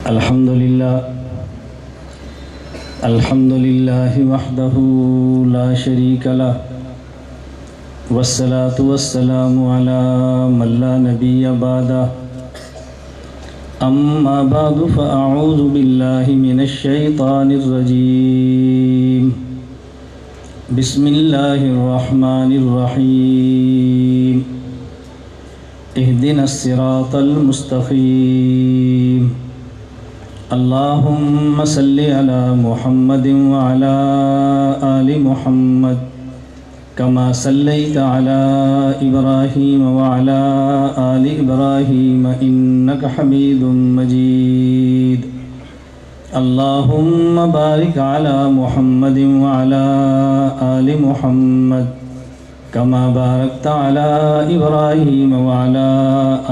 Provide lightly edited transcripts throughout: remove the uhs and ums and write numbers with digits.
الحمد لله وحده لا شريك له والصلاة والسلام على من لا نبي بعده أما بعد فأعوذ بالله من الشيطان الرجيم بسم الله الرحمن الرحيم اهدنا الصراط المستقيم اللهم صل على محمد وعلى آل محمد كما صليت على إبراهيم وعلى آل إبراهيم إنك حميد مجيد اللهم بارك على محمد وعلى آل محمد كما باركت على إبراهيم وعلى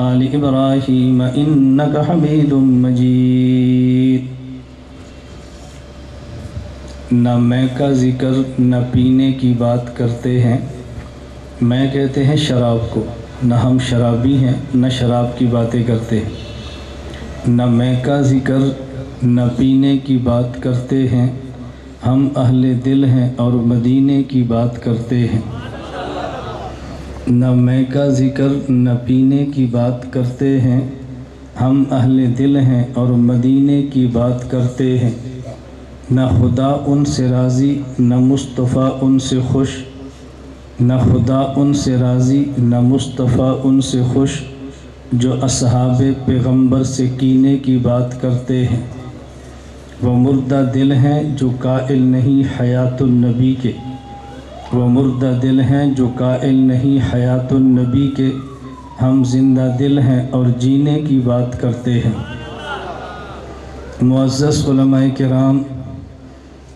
آل إبراهيم إنك حميد مجيد۔ نہ میں کا ذکر نہ پینے کی بات کرتے ہیں، میں کہتے ہیں شراب کو، نہ ہم شرابی ہیں نہ شراب کی باتیں کرتے ہیں۔ نہ میں کا ذکر نہ پینے کی بات کرتے ہیں، ہم اہل دل ہیں اور مدینے کی بات کرتے ہیں۔ نہ میں کا ذکر نہ پینے کی بات کرتے ہیں، ہم اہل دل ہیں اور مدینے کی بات کرتے ہیں۔ نہ خدا ان سے راضی نہ مصطفیٰ ان سے خوش، نہ خدا ان سے راضی نہ مصطفیٰ ان سے خوش، جو اصحاب پیغمبر سے کینے کی بات کرتے ہیں۔ وہ مردہ دل ہیں جو قائل نہیں حیات النبی کے، وہ مردہ دل ہیں جو قائل نہیں حیات النبی کے، ہم زندہ دل ہیں اور جینے کی بات کرتے ہیں۔ معزز علماء کرام،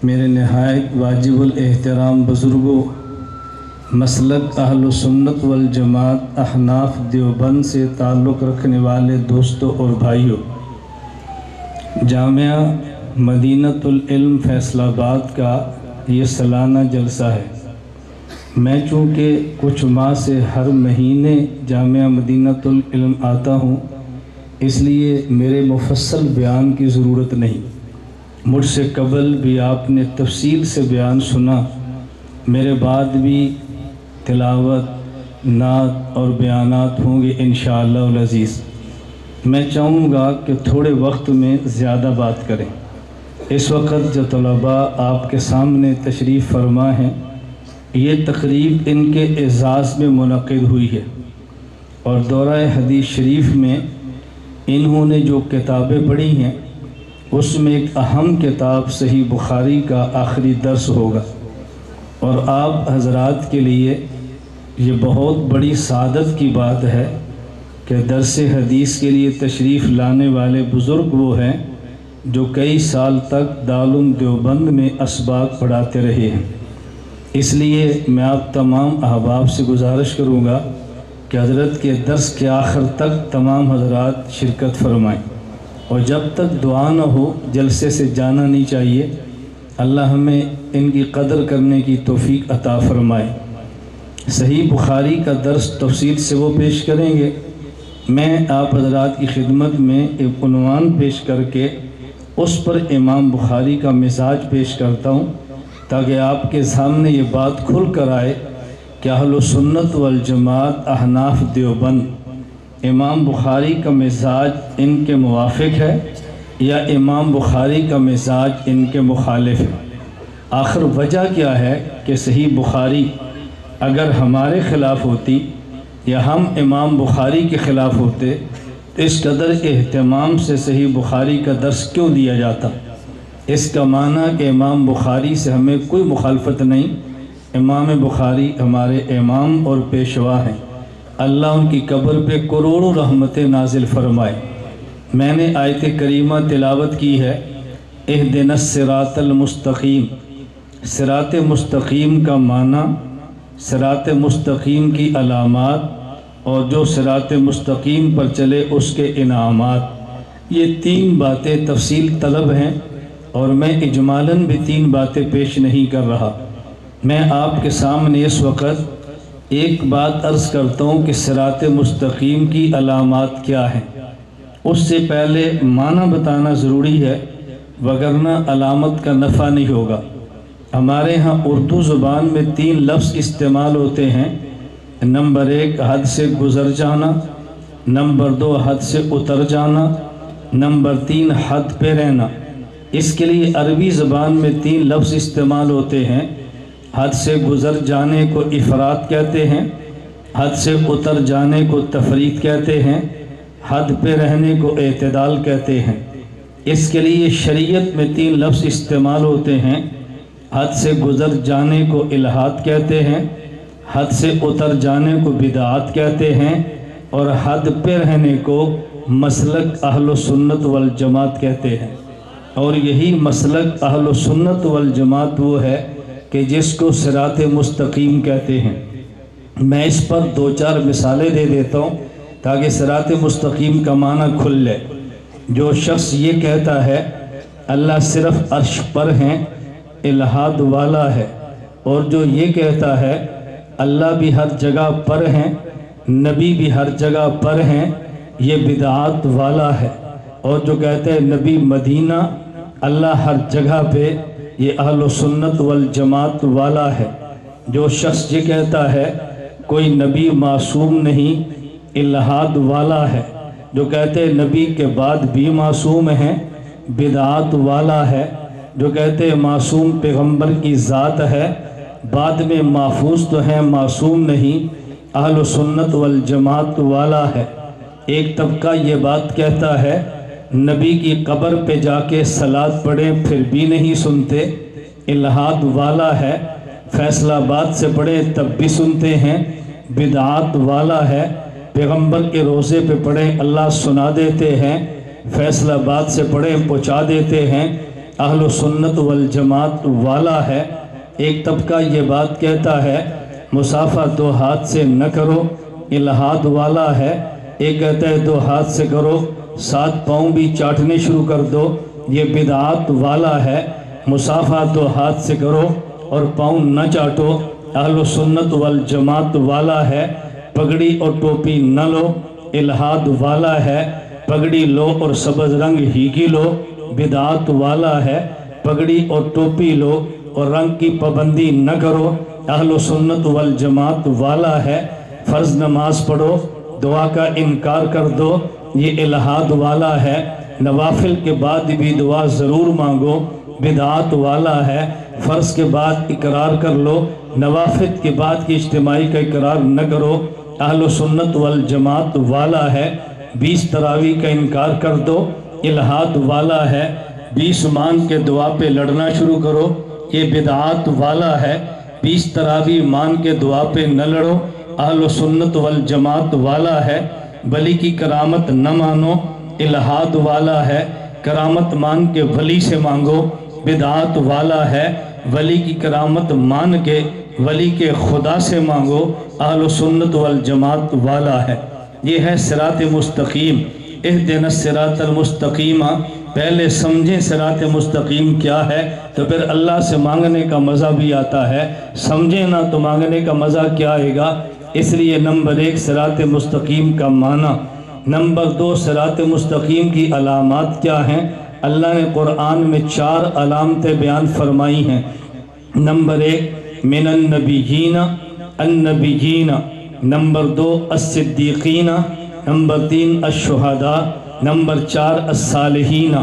میرے نہایت واجب الاحترام بزرگوں، مسلک اہل سنت والجماعت احناف دیوبند سے تعلق رکھنے والے دوستوں اور بھائیوں، جامعہ مدینۃ العلم فیصل آباد کا یہ سالانہ جلسہ ہے۔ میں چونکہ کچھ ماہ سے ہر مہینے جامعہ مدینۃ العلم آتا ہوں، اس لیے میرے مفصل بیان کی ضرورت نہیں۔ مجھ سے قبل بھی آپ نے تفصیل سے بیان سنا، میرے بعد بھی تلاوت، نعت اور بیانات ہوں گے انشاءاللہ العزیز۔ میں چاہوں گا کہ تھوڑے وقت میں زیادہ بات کریں۔ اس وقت جو طلباء آپ کے سامنے تشریف فرما ہیں، یہ تقریب ان کے اعزاز میں منعقد ہوئی ہے، اور دورہ حدیث شریف میں انہوں نے جو کتابیں پڑھی ہیں اس میں ایک اہم کتاب صحیح بخاری کا آخری درس ہوگا، اور آپ حضرات کے لیے یہ بہت بڑی سعادت کی بات ہے کہ درس حدیث کے لیے تشریف لانے والے بزرگ وہ ہیں جو کئی سال تک دارالعلوم دیوبند میں اسباق پڑھاتے رہے ہیں۔ اس لیے میں آپ تمام احباب سے گزارش کروں گا کہ حضرت کے درس کے آخر تک تمام حضرات شرکت فرمائیں، اور جب تک دعا نہ ہو جلسے سے جانا نہیں چاہیے۔ اللہ ہمیں ان کی قدر کرنے کی توفیق عطا فرمائے۔ صحیح بخاری کا درس تفصیل سے وہ پیش کریں گے، میں آپ حضرات کی خدمت میں ایک عنوان پیش کر کے اس پر امام بخاری کا مزاج پیش کرتا ہوں، تاکہ آپ کے سامنے یہ بات کھل کر آئے کہ اہل سنت والجماعت احناف دیوبند امام بخاری کا مزاج ان کے موافق ہے یا امام بخاری کا مزاج ان کے مخالف ہے۔ آخر وجہ کیا ہے کہ صحیح بخاری اگر ہمارے خلاف ہوتی یا ہم امام بخاری کے خلاف ہوتے تو اس قدر اہتمام سے صحیح بخاری کا درس کیوں دیا جاتا؟ اس کا معنی کہ امام بخاری سے ہمیں کوئی مخالفت نہیں، امام بخاری ہمارے امام اور پیشوا ہیں، اللہ ان کی قبر پہ کروڑوں رحمتیں نازل فرمائے۔ میں نے آیت کریمہ تلاوت کی ہے، اہدنا الصراط المستقیم۔ صراط مستقیم کا معنی، صراط مستقیم کی علامات، اور جو صراط مستقیم پر چلے اس کے انعامات، یہ تین باتیں تفصیل طلب ہیں، اور میں اجمالاً بھی تین باتیں پیش نہیں کر رہا۔ میں آپ کے سامنے اس وقت ایک بات عرض کرتا ہوں کہ صراط مستقیم کی علامات کیا ہیں، اس سے پہلے معنی بتانا ضروری ہے، وگرنہ علامت کا نفع نہیں ہوگا۔ ہمارے ہاں اردو زبان میں 3 لفظ استعمال ہوتے ہیں۔ نمبر 1 حد سے گزر جانا، نمبر 2 حد سے اتر جانا، نمبر 3 حد پہ رہنا۔ اس کے لیے عربی زبان میں 3 لفظ استعمال ہوتے ہیں۔ حد سے گزر جانے کو افراط کہتے ہیں، حد سے اتر جانے کو تفریط کہتے ہیں، حد پہ رہنے کو اعتدال کہتے ہیں۔ اس کے لیے شریعت میں 3 لفظ استعمال ہوتے ہیں۔ حد سے گزر جانے کو الحاد کہتے ہیں، حد سے اتر جانے کو بدعات کہتے ہیں، اور حد پہ رہنے کو مسلک اہل و سنت والجماعت کہتے ہیں۔ اور یہی مسلک اہل و سنت والجماعت وہ ہے کہ جس کو صراط مستقیم کہتے ہیں۔ میں اس پر 2-4 مثالیں دے دیتا ہوں تاکہ صراط مستقیم کا معنی کھل لے۔ جو شخص یہ کہتا ہے اللہ صرف عرش پر ہیں، الہاد والا ہے، اور جو یہ کہتا ہے اللہ بھی ہر جگہ پر ہیں، نبی بھی ہر جگہ پر ہیں، یہ بدعات والا ہے۔ اور جو کہتے ہیں نبی مدینہ اللہ ہر جگہ پہ، یہ اہل و سنت والجماعت والا ہے۔ جو شخص یہ کہتا ہے کوئی نبی معصوم نہیں، الہاد والا ہے۔ جو کہتے ہیں نبی کے بعد بھی معصوم ہیں، بدعات والا ہے۔ جو کہتے ہیں معصوم پیغمبر کی ذات ہے، بعد میں محفوظ تو ہیں معصوم نہیں، اہل و سنت والجماعت والا ہے۔ ایک طبقہ یہ بات کہتا ہے نبی کی قبر پہ جا کے صلاۃ پڑھیں پھر بھی نہیں سنتے، الہاد والا ہے۔ فیصل آباد سے پڑھیں تب بھی سنتے ہیں، بدعات والا ہے۔ پیغمبر کے روضے پہ پڑھیں اللہ سنا دیتے ہیں، فیصل آباد سے پڑھیں پہنچا دیتے ہیں، اہل و سنت والجماعت والا ہے۔ ایک طبقہ یہ بات کہتا ہے مصافحہ 2 ہاتھ سے نہ کرو، الہاد والا ہے۔ ایک کہتا ہے 2 ہاتھ سے کرو، 7 پاؤں بھی چاٹنے شروع کر دو، یہ بدعات والا ہے۔ مصافحہ 2 ہاتھ سے کرو اور پاؤں نہ چاٹو، اہل و سنت والجماعت والا ہے۔ پگڑی اور ٹوپی نہ لو، الہاد والا ہے۔ پگڑی لو اور سبز رنگ ہی کی لو، بدعات والا ہے۔ پگڑی اور ٹوپی لو اور رنگ کی پابندی نہ کرو، اہل و سنت والجماعت والا ہے۔ فرض نماز پڑھو، دعا کا انکار کر دو، یہ الہاد والا ہے۔ نوافل کے بعد بھی دعا ضرور مانگو، بدعات والا ہے۔ فرض کے بعد اقرار کر لو، نوافل کے بعد کی اجتماعی کا اقرار نہ کرو، اہل و سنت والجماعت والا ہے۔ 20 تراویح کا انکار کر دو، الہاد والا ہے۔ 20 مان کے دعا پہ لڑنا شروع کرو، یہ بدعات والا ہے۔ 20 تراویح مان کے دعا پہ نہ لڑو، اہل و سنت والجماعت والا ہے۔ ولی کی کرامت نہ مانو، الہاد والا ہے۔ کرامت مان کے ولی سے مانگو، بدعات والا ہے۔ ولی کی کرامت مان کے ولی کے خدا سے مانگو، اہل و سنت والجماعت والا ہے۔ یہ ہے صراط مستقیم۔ اہدنا الصراط المستقیم۔ پہلے سمجھیں صراط مستقیم کیا ہے تو پھر اللہ سے مانگنے کا مزہ بھی آتا ہے، سمجھیں نہ تو مانگنے کا مزہ کیا آئے گا۔ اس لیے نمبر 1 صراط مستقیم کا معنی۔ نمبر 2 صراط مستقیم کی علامات کیا ہیں؟ اللہ نے قرآن میں 4 علامتیں بیان فرمائی ہیں۔ نمبر 1 من النبیین، النبیین۔ نمبر 2 الصدیقین۔ نمبر 3 الشہداء۔ نمبر 4 الصالحین۔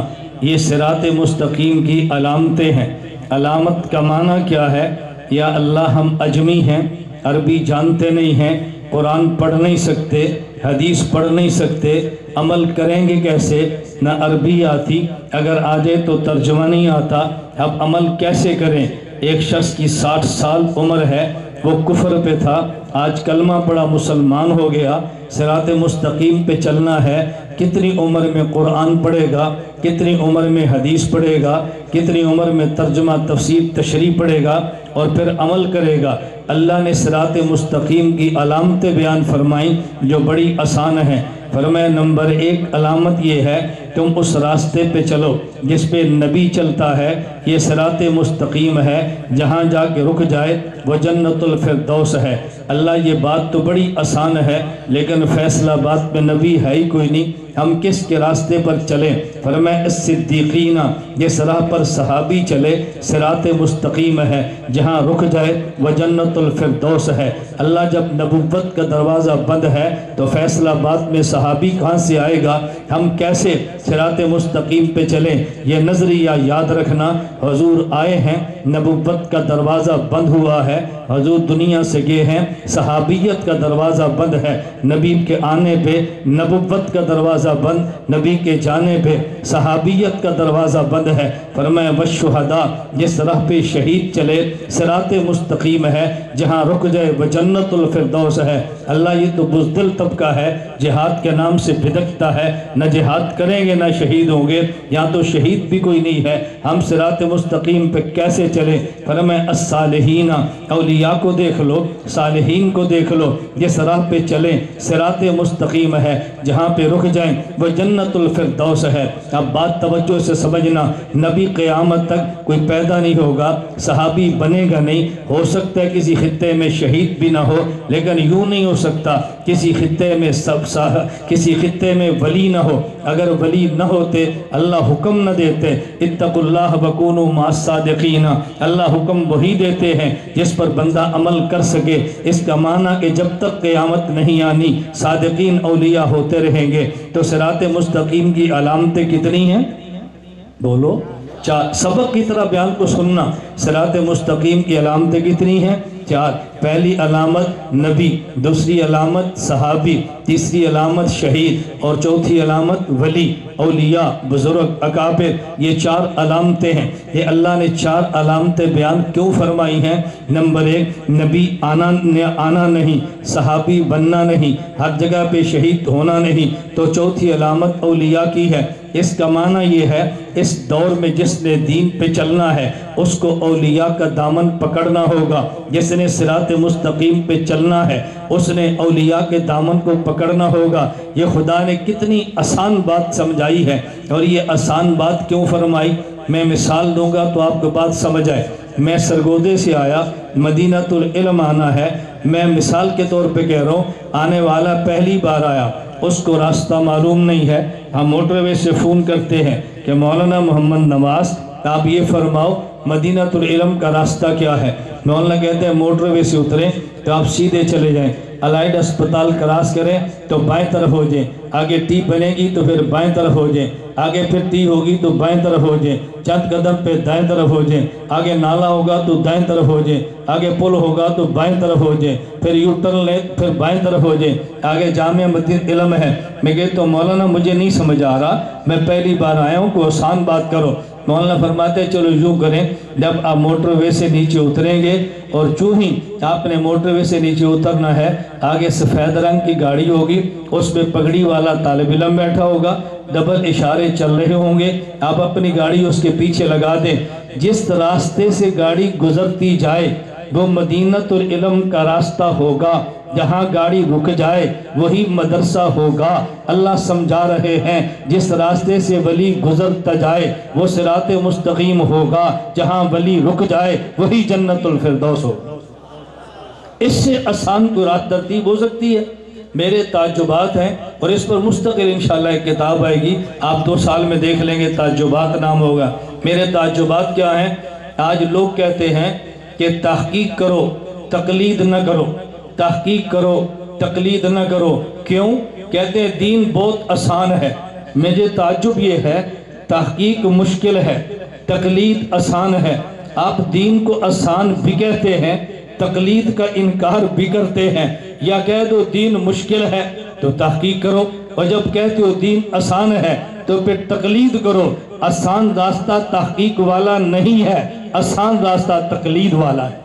یہ صراط مستقیم کی علامتیں ہیں۔ علامت کا معنی کیا ہے؟ یا اللہ ہم اجمی ہیں، عربی جانتے نہیں ہیں، قرآن پڑھ نہیں سکتے، حدیث پڑھ نہیں سکتے، عمل کریں گے کیسے؟ نہ عربی آتی، اگر آ جائے تو ترجمہ نہیں آتا، اب عمل کیسے کریں؟ ایک شخص کی 60 سال عمر ہے، وہ کفر پہ تھا، آج کلمہ پڑھا مسلمان ہو گیا۔ صراط مستقیم پہ چلنا ہے، کتنی عمر میں قرآن پڑھے گا، کتنی عمر میں حدیث پڑھے گا، کتنی عمر میں ترجمہ تفسیر تشریح پڑھے گا اور پھر عمل کرے گا۔ اللہ نے صراط مستقیم کی علامتیں بیان فرمائیں جو بڑی آسان ہیں۔ فرمایا نمبر 1 علامت یہ ہے تم اس راستے پہ چلو جس پہ نبی چلتا ہے، یہ صراط مستقیم ہے، جہاں جا کے رک جائے وہ جنت الفردوس ہے۔ اللہ یہ بات تو بڑی آسان ہے، لیکن فیصلہ بات میں نبی ہے ہی کوئی نہیں، ہم کس کے راستے پر چلیں؟ فرمایا الصدیقین، جس راہ پر صحابی چلے صراط مستقیم ہے، جہاں رک جائے وہ جنت الفردوس ہے۔ اللہ جب نبوت کا دروازہ بند ہے تو فیصلہ بات میں صحابی کہاں سے آئے گا؟ ہم کیسے صراط مستقیم پہ چلیں؟ یہ نظریہ یاد رکھنا، حضور آئے ہیں، نبوت کا دروازہ بند ہوا ہے، حضور دنیا سے گئے ہیں، صحابیت کا دروازہ بند ہے، نبی کے آنے پہ نبوت کا دروازہ بند، نبی کے جانے پہ صحابیت کا دروازہ بند ہے۔ فرمایا والشہداء، جس راہ پہ شہید چلے صراط مستقیم ہے، جہاں رک جائے وہ جنت الفردوس ہے۔ اللہ یہ تو بزدل طبقہ ہے، جہاد کے نام سے بھدکتا ہے، نہ جہاد کریں گے نہ شہید ہوں گے، یہاں تو شہید بھی کوئی نہیں ہے، ہم صراط مستقیم پہ کیسے چلیں؟ فرمایا الصالحین، اولیاء کو دیکھ لو، صالحین کو دیکھ لو، جس راہ پہ چلیں صراط مستقیم ہے، جہاں پہ رک جائیں وہ جنت الفردوس ہے۔ اب بات توجہ سے سمجھنا، نبی قیامت تک کوئی پیدا نہیں ہوگا، صحابی بنے گا نہیں، ہو سکتا ہے کسی خطے میں شہید بھی نہ ہو، لیکن یوں نہیں ہو سکتا کسی خطے میں کسی خطے میں ولی نہ ہو۔ اگر ولی نہ ہوتے اللہ حکم نہ دیتے اتقوا اللہ وکونوا مع الصادقین، اللہ حکم وہی دیتے ہیں جس پر بندہ عمل کر سکے۔ اس کا معنی کہ جب تک قیامت نہیں آنی صادقین اولیاء ہوتے رہیں گے۔ تو صراط مستقیم کی علامتیں کتنی ہیں؟ بولو، سبق کی طرح بیان کو سننا، صراط مستقیم کی علامتیں کتنی ہیں؟ 4۔ پہلی علامت نبی، دوسری علامت صحابی، تیسری علامت شہید، اور چوتھی علامت ولی، اولیاء، بزرگ، اکابر۔ یہ 4 علامتیں ہیں۔ یہ اللہ نے 4 علامتیں بیان کیوں فرمائی ہیں؟ نمبر 1، نبی آنا نہیں، صحابی بننا نہیں، ہر جگہ پہ شہید ہونا نہیں۔ تو چوتھی علامت اولیاء کی ہے۔ اس کا معنی یہ ہے اس دور میں جس نے دین پہ چلنا ہے اس کو اولیاء کا دامن پکڑنا ہوگا۔ جس نے صراط مستقیم پہ چلنا ہے اس نے اولیاء کے دامن کو پکڑنا ہوگا۔ یہ خدا نے کتنی آسان بات سمجھائی ہے، اور یہ آسان بات کیوں فرمائی؟ میں مثال دوں گا تو آپ کو بات سمجھ آئے۔ میں سرگودے سے آیا، مدینۃ العلم آنا ہے، میں مثال کے طور پہ کہہ رہا ہوں، آنے والا پہلی بار آیا، اس کو راستہ معلوم نہیں ہے، ہم موٹر وے سے فون کرتے ہیں کہ مولانا محمد نواز آپ یہ فرماؤ مدینۃ العلم کا راستہ کیا ہے؟ مولانا کہتے ہیں موٹر وے سے اتریں تو آپ سیدھے چلے جائیں، الائڈ اسپتال کراس کریں تو بائیں طرف ہو جائیں، آگے ٹی بنے گی تو پھر بائیں طرف ہو جائیں، آگے پھر ٹی ہوگی تو بائیں طرف ہو جائیں، چند قدم پہ دائیں طرف ہو جائیں، آگے نالا ہوگا تو دائیں طرف ہو جائیں، آگے پل ہوگا تو بائیں طرف ہو جائیں، پھر یو ٹرن لیں پھر بائیں طرف ہو جائیں، آگے جامعہ مدینہ علم ہے۔ میں کہتا ہوں مولانا مجھے نہیں سمجھ آ رہا، میں پہلی بار آیا ہوں، کوئی آسان بات کرو۔ مولانا فرماتے ہیں چلو یوں کریں، جب آپ موٹر وے سے نیچے اتریں گے اور جو ہی آپ نے موٹر وے سے نیچے اترنا ہے، آگے سفید رنگ کی گاڑی ہوگی، اس پہ پگڑی والا طالب علم بیٹھا ہوگا، ڈبل اشارے چل رہے ہوں گے، آپ اپنی گاڑی اس کے پیچھے لگا دیں۔ جس راستے سے گاڑی گزرتی جائے وہ مدینۃ العلم کا راستہ ہوگا، جہاں گاڑی رک جائے وہی مدرسہ ہوگا۔ اللہ سمجھا رہے ہیں جس راستے سے ولی گزرتا جائے وہ صراط مستقیم ہوگا، جہاں ولی رک جائے وہی جنت الفردوس ہوگا۔ اس سے آسان کوئی راہ ترتیب ہو سکتی ہے؟ میرے تعجبات ہیں، اور اس پر مستقل انشاءاللہ ایک کتاب آئے گی، آپ 2 سال میں دیکھ لیں گے، تعجبات نام ہوگا۔ میرے تعجبات کیا ہیں؟ آج لوگ کہتے ہیں کہ تحقیق کرو تقلید نہ کرو، تحقیق کرو تقلید نہ کرو۔ کیوں؟ کہتے ہیں دین بہت آسان ہے۔ مجھے تعجب یہ ہے، تحقیق مشکل ہے، تقلید آسان ہے، آپ دین کو آسان بھی کہتے ہیں، تقلید کا انکار بھی کرتے ہیں۔ یا کہہ دو دین مشکل ہے تو تحقیق کرو، اور جب کہتے ہو دین آسان ہے تو پھر تقلید کرو۔ آسان راستہ تحقیق والا نہیں ہے، آسان راستہ تقلید والا ہے،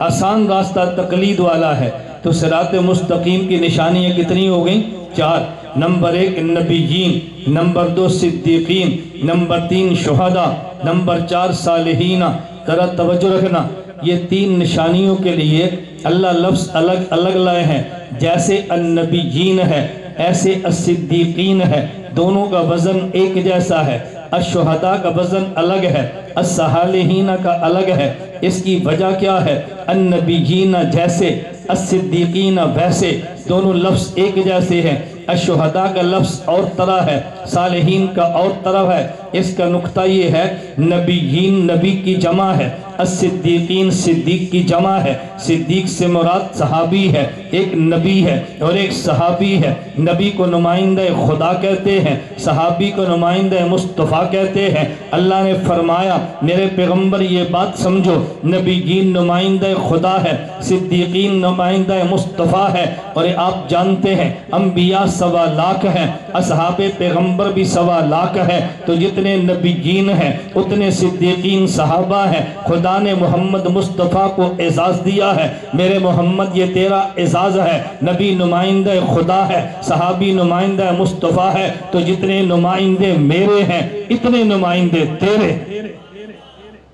آسان راستہ تقلید والا ہے۔ تو صراط مستقیم کی نشانیاں کتنی ہو گئیں؟ 4۔ نمبر 1 نبیین، نمبر 2 صدیقین، نمبر 3 شہداء، نمبر 4 صالحین۔ ذرا توجہ رکھنا، یہ 3 نشانیوں کے لیے اللہ لفظ الگ الگ لائے ہیں۔ جیسے النبیین ہے ایسے الصدیقین ہے، دونوں کا وزن ایک جیسا ہے۔ الشہداء کا وزن الگ ہے، الصالحین کا الگ ہے۔ اس کی وجہ کیا ہے؟ النبیین جیسے، الصدیقین ویسے، دونوں لفظ ایک جیسے ہیں۔ الشہداء کا لفظ اور طرح ہے، صالحین کا اور طرح ہے۔ اس کا نقطہ یہ ہے، نبیین نبی کی جمع ہے، الصدیقین صدیق کی جمع ہے۔ صدیق سے مراد صحابی ہے، ایک نبی ہے اور ایک صحابی ہے۔ نبی کو نمائندہ خدا کہتے ہیں، صحابی کو نمائندہ مصطفیٰ کہتے ہیں۔ اللہ نے فرمایا میرے پیغمبر یہ بات سمجھو، نبیین نمائندہ خدا ہے، صدیقین نمائندہ مصطفیٰ ہے۔ اور آپ جانتے ہیں انبیاء 1.25 لاکھ ہیں، اصحاب پیغمبر بھی 1.25 لاکھ ہیں، تو جتنے نبیین ہیں اتنے صدیقین صحابہ ہیں۔ خدا نے محمد مصطفیٰ کو اعزاز دیا ہے، میرے محمد یہ تیرا اعزاز ہے۔ نبی نمائندہ خدا ہے، صحابی نمائندہ مصطفیٰ ہے، تو جتنے نمائندے میرے ہیں اتنے نمائندے تیرے۔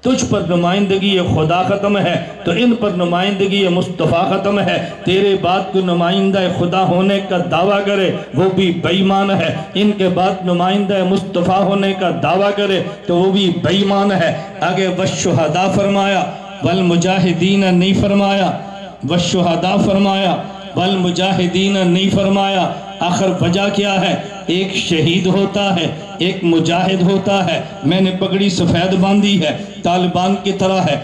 تجھ پر نمائندگی خدا ختم ہے تو ان پر نمائندگی مصطفیٰ ختم ہے۔ تیرے بعد کو نمائندہ خدا ہونے کا دعویٰ کرے وہ بھی بے ایمان ہے، ان کے بعد نمائندہ مصطفیٰ ہونے کا دعویٰ کرے تو وہ بھی بے ایمان ہے۔ آگے والشہداء فرمایا، والمجاہدین نہیں فرمایا، والشہداء فرمایا، والمجاہدین نہیں فرمایا۔ آخر وجہ کیا ہے؟ ایک شہید ہوتا ہے، ایک مجاہد ہوتا ہے۔ میں نے پگڑی سفید باندھی ہے، طالبان کی طرح ہے،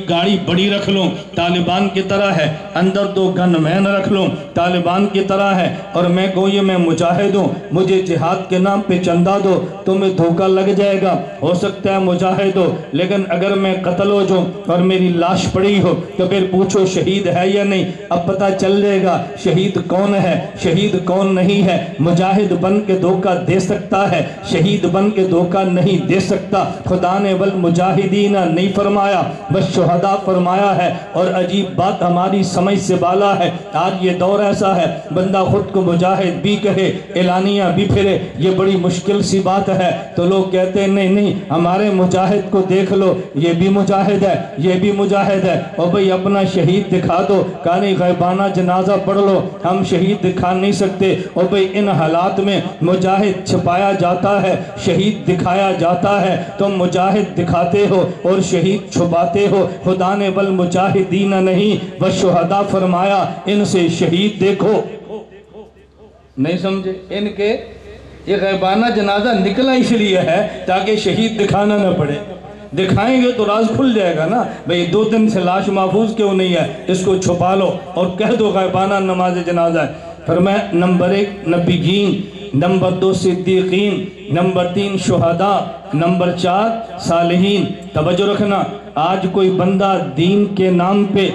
گاڑی بڑی رکھ لوں طالبان کی طرح ہے، اندر 2 گن مین رکھ لوں طالبان کی طرح ہے، اور میں کہوں یہ میں مجاہد ہوں، مجھے جہاد کے نام پہ چندہ دو، تمہیں دھوکہ لگ جائے گا۔ ہو سکتا ہے مجاہد ہو، لیکن اگر میں قتل ہو جاؤں اور میری لاش پڑی ہو تو پھر پوچھو شہید ہے یا نہیں، اب پتہ چل جائے گا شہید کون ہے شہید کون نہیں ہے۔ مجاہد بن کے دھوکہ دے سکتا ہے، شہید بن کے دھوکہ نہیں دے سکتا۔ خدا نے والمجاہدین نہیں فرمایا، بس شہداء فرمایا ہے۔ اور عجیب بات ہماری سمجھ سے بالا ہے، آج یہ دور ایسا ہے بندہ خود کو مجاہد بھی کہے، اعلانیہ بھی پھرے، یہ بڑی مشکل سی بات ہے۔ تو لوگ کہتے ہیں نہیں ہمارے مجاہد کو دیکھ لو، یہ بھی مجاہد ہے یہ بھی مجاہد ہے، اور بھئی اپنا شہید دکھا دو، کہانی غیبانہ جنازہ پڑھ لو، ہم شہید دکھا نہیں سکتے۔ اور بھئی ان حالات میں مجاہد چھپایا جاتا ہے، شہید دکھایا جاتا ہے، تم مجاہد دکھاتے ہو اور شہید چھپاتے ہو۔ خدا نے والمجاہدین نہیں والشہداء فرمایا، ان سے شہید دیکھو۔ نہیں سمجھے؟ ان کے یہ غیبانہ جنازہ نکلا اس لیے ہے تاکہ شہید دکھانا نہ پڑے، دکھائیں گے تو راز کھل جائے گا نا، بھئی 2 دن سے لاش محفوظ کیوں نہیں ہے، اس کو چھپا لو اور کہہ دو غیبانہ نماز جنازہ ہے۔ فرمایا نمبر 1 نبیین، نمبر 2 صدیقین، نمبر 3 شہداء، نمبر 4 صالحین۔ توجہ رکھنا، آج کوئی بندہ دین کے نام پہ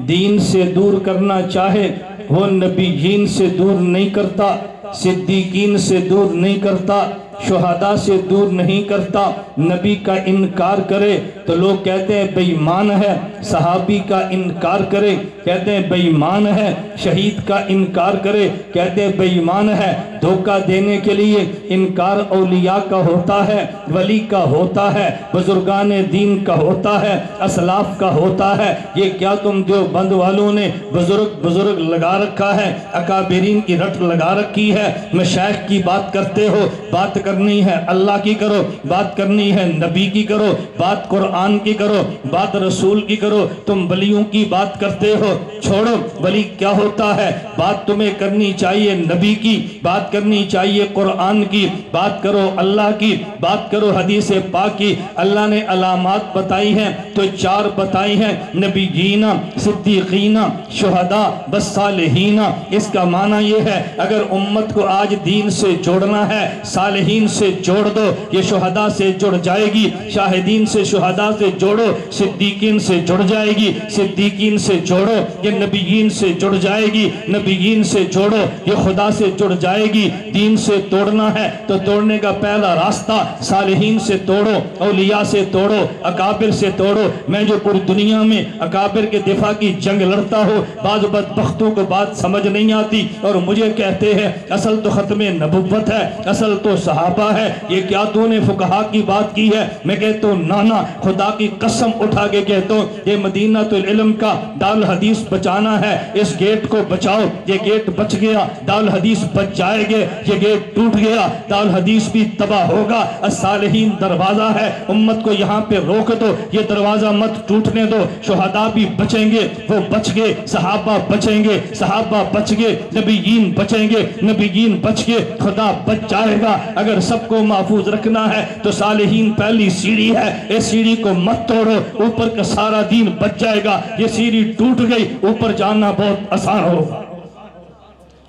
دین سے دور کرنا چاہے، وہ نبیین سے دور نہیں کرتا، صدیقین سے دور نہیں کرتا، شہداء سے دور نہیں کرتا۔ نبی کا انکار کرے تو لوگ کہتے ہیں بے ایمان ہے، صحابی کا انکار کرے کہتے ہیں بے ایمان ہے، شہید کا انکار کرے کہتے ہیں بے ایمان ہے۔ دھوکہ دینے کے لیے انکار اولیاء کا ہوتا ہے، ولی کا ہوتا ہے، بزرگان دین کا ہوتا ہے، اسلاف کا ہوتا ہے۔ یہ کیا تم دیوبند والوں نے بزرگ لگا رکھا ہے، اکابرین کی رٹ لگا رکھی ہے، مشائخ کی بات کرتے ہو؟ بات کرنی ہے اللہ کی کرو، بات کرنی ہے نبی کی کرو، بات قرآن کی کرو، بات رسول کی کرو۔ تم ولیوں کی بات کرتے ہو، چھوڑو ولی کیا ہوتا ہے، بات تمہیں کرنی چاہیے نبی کی، بات کرنی چاہیے قرآن کی، بات کرو اللہ کی، بات کرو حدیث پاک کی۔ اللہ نے علامات بتائی ہیں تو 4 بتائی ہیں، نبیین، صدیقین، شہداء والصالحین۔ اس کا معنی یہ ہے اگر امت کو آج دین سے جوڑنا ہے، صالحین سے جوڑ دو، یہ شہداء سے جڑ جائے گی، شاہدین سے شہداء سے جوڑو، صدیقین سے جڑ جائے گی، صدیقین سے جوڑو، یہ نبیین سے جڑ جائے گی، نبیین سے جوڑو، یہ خدا سے جڑ جائے گی۔ دین سے توڑنا ہے تو توڑنے کا پہلا راستہ صالحین سے توڑو، اولیاء سے توڑو، اکابر سے توڑو۔ میں جو پوری دنیا میں اکابر کے دفاع کی جنگ لڑتا ہوں، بعض بدبختوں کو بات سمجھ نہیں آتی اور مجھے کہتے ہیں اصل تو ختم نبوت ہے، اصل تو صحابہ صحابہ ہے، یہ کیا تو نے فقہا کی بات کی ہے؟ میں کہتا ہوں نانا، خدا کی قسم اٹھا کے کہتا ہوں یہ مدینہ العلم کا دار الحدیث بچانا ہے، اس گیٹ کو بچاؤ۔ یہ گیٹ بچ گیا دار الحدیث بچ جائے گے، یہ گیٹ ٹوٹ گیا دار الحدیث بھی تباہ ہوگا۔ الصالحین دروازہ ہے، امت کو یہاں پہ روک دو، یہ دروازہ مت ٹوٹنے دو۔ شہداء بھی بچیں گے، وہ بچ گئے، صحابہ بچیں گے، صحابہ بچ گئے، نبیین بچیں گے، نبیین بچ گئے، خدا بچ جائے گا۔ اگر سب کو محفوظ رکھنا ہے تو صالحین پہلی سیڑھی ہے، اس سیڑھی کو مت توڑو، اوپر کا سارا دین بچ جائے گا۔ یہ سیڑھی ٹوٹ گئی، اوپر جانا بہت آسان ہوگا۔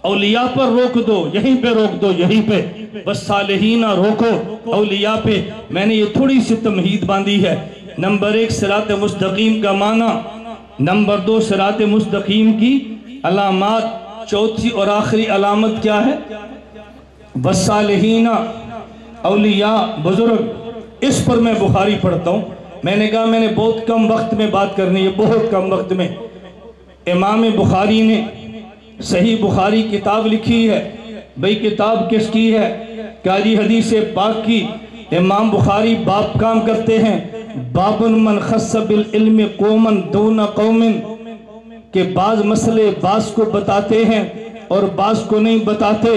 اولیاء پر روک دو، یہیں پہ روک دو، یہیں پہ بس صالحین روکو، اولیاء پہ۔ میں نے یہ تھوڑی سی تمہید باندھی ہے۔ نمبر 1 صراط مستقیم کا معنی، نمبر 2 صراط مستقیم کی علامات، چوتھی اور آخری علامت کیا ہے؟ والصالحین، اولیاء، بزرگ۔ اس پر میں بخاری پڑھتا ہوں۔ میں نے کہا میں نے بہت کم وقت میں بات کرنی ہے، بہت کم وقت میں۔ امام بخاری نے صحیح بخاری کتاب لکھی ہے۔ بھئی کتاب کس کی ہے؟ قاری حدیث پاک کی۔ امام بخاری باب کام کرتے ہیں، باب من خص بالعلم قوما دون قوم، کہ بعض مسئلے بعض کو بتاتے ہیں اور بعض کو نہیں بتاتے۔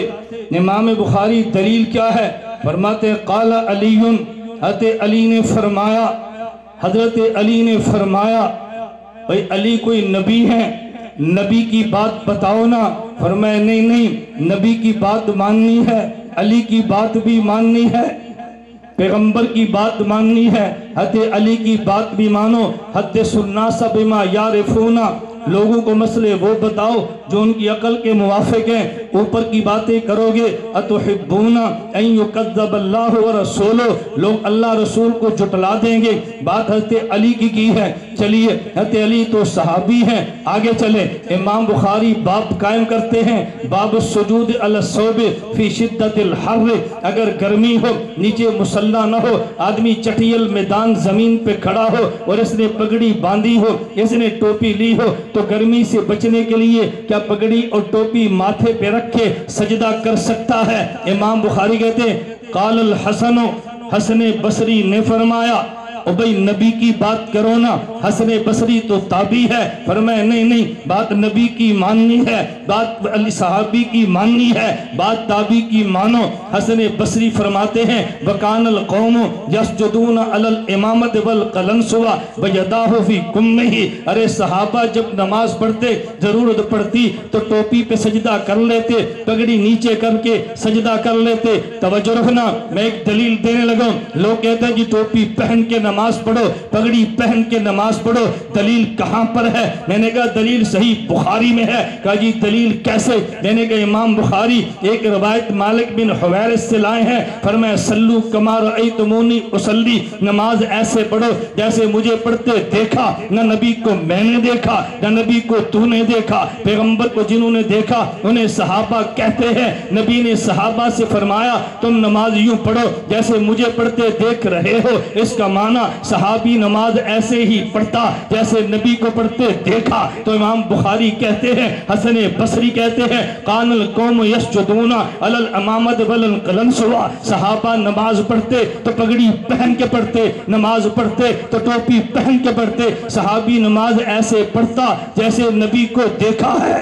امام بخاری دلیل کیا ہے؟ فرماتے ہیں قال علی، حضرت علی نے فرمایا، حضرت علی نے فرمایا بھئی علی کوئی نبی ہیں، نبی کی بات بتاؤ نا۔ فرمایا نہیں نہیں، نبی کی بات ماننی ہے، علی کی بات بھی ماننی ہے، پیغمبر کی بات ماننی ہے، حضرت علی کی بات بھی مانو۔ حدث الناس بما یعرفون، لوگوں کو مسئلے وہ بتاؤ جو ان کی عقل کے موافق ہیں، اوپر کی باتیں کرو گے۔ اتحبون ان یکذب اللہ ورسولہ، لوگ اللہ رسول کو جھٹلا دیں گے۔ بات حضرت علی کی ہے۔ چلیے حضرت علی تو صحابی ہیں، آگے چلیں۔ امام بخاری باب قائم کرتے ہیں، باب السجود علی الثوب فی شدت الحر، اگر گرمی ہو، نیچے مسلح نہ ہو، آدمی چٹیل میدان زمین پہ کھڑا ہو اور اس نے پگڑی باندھی ہو، اس نے ٹوپی لی ہو، تو گرمی سے بچنے کے لیے کیا پگڑی اور ٹوپی ماتھے پہ رکھ کے سجدہ کر سکتا ہے؟ امام بخاری کہتے ہیں قال الحسن، حسن بصری نے فرمایا، او بھئی نبی کی بات کرو نا۔ حسن بصری تو تابعی ہے، فرمایا نہیں نہیں، بات نبی کی ماننی ہے، بات علی صحابی کی ماننی ہے، بات تابعی کی مانو۔ حسن بصری فرماتے ہیں وَقَانَ الْقَوْمُ يَسْجُدُونَ عَلَى الْإِمَامَةِ وَالْقَلَنْسُوَ وَيَدَاهُ فِي قُمِّهِ، ارے صحابہ جب نماز پڑھتے، ضرورت پڑتی تو ٹوپی پہ سجدہ کر لیتے، پگڑی نیچے کر کے سجدہ کر لیتے۔ توجہ رکھنا، میں ایک دلیل دینے لگا۔ لوگ کہتے ہیں جی ٹوپی پہن کے نماز پڑھو، پگڑی پہن کے نماز پڑھو، دلیل کہاں پر ہے؟ میں نے کہا دلیل صحیح بخاری میں ہے۔ کہا جی دلیل کیسے؟ میں نے کہا امام بخاری ایک روایت مالک بن حویرث سے لائے ہیں، فرمایا صلو کما رأیتمونی اصلی، نماز ایسے پڑھو جیسے مجھے پڑھتے دیکھا، نہ نبی کو میں نے دیکھا، نہ نبی کو تو نے دیکھا۔ پیغمبر کو جنہوں نے دیکھا انہیں صحابہ کہتے ہیں، نبی نے صحابہ سے فرمایا تم نماز یوں پڑھو جیسے مجھے پڑھتے دیکھ رہے ہو۔ اس کا معنی صحابی نماز ایسے ہی پڑھتا جیسے نبی کو پڑھتے دیکھا۔ تو امام بخاری کہتے ہیں، حسن بصری کہتے ہیں قَانَ الْقَوْمُ يَسْجُدُونَ عَلَى الْإِمَامَةِ وَالْقَلَنْسُوَ، صحابہ نماز پڑھتے تو پگڑی پہن کے پڑھتے، نماز پڑھتے تو ٹوپی پہن کے پڑھتے۔ صحابی نماز ایسے پڑھتا جیسے نبی کو دیکھا ہے،